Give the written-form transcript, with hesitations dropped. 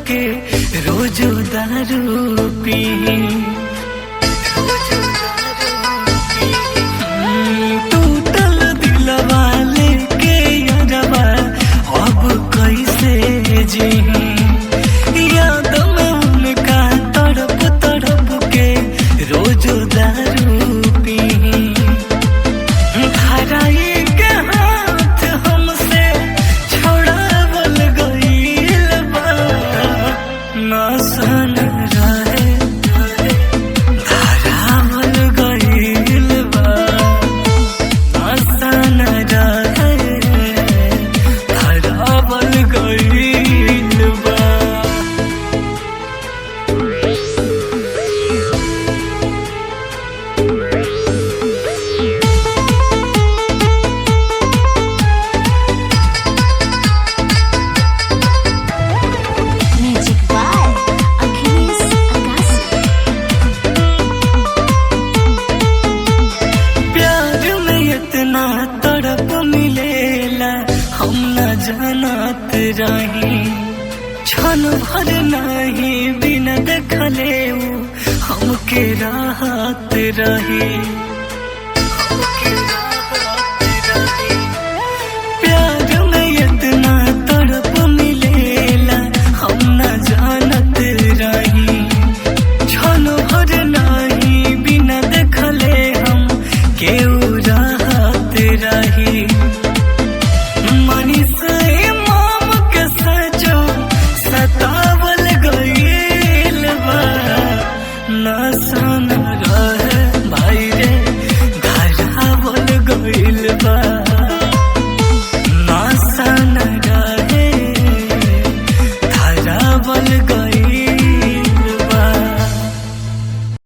के रोज दारू पी। टूटल दिलवा लेके यारवा अब कैसे जी, याद में उनका तड़प तड़प के रोज दारू पी। धराई के हाथ हमसे छोड़ावल गइल बा, नसन रहे धरावल गइल बा, नसन रहे धरावल गइल बा। Music by Achilles Agassi. प्यार में इतना तड़प मिलेला हम न जानत रही, क्षण भर नहीं बिना देखले ऊ हमके राहत रही।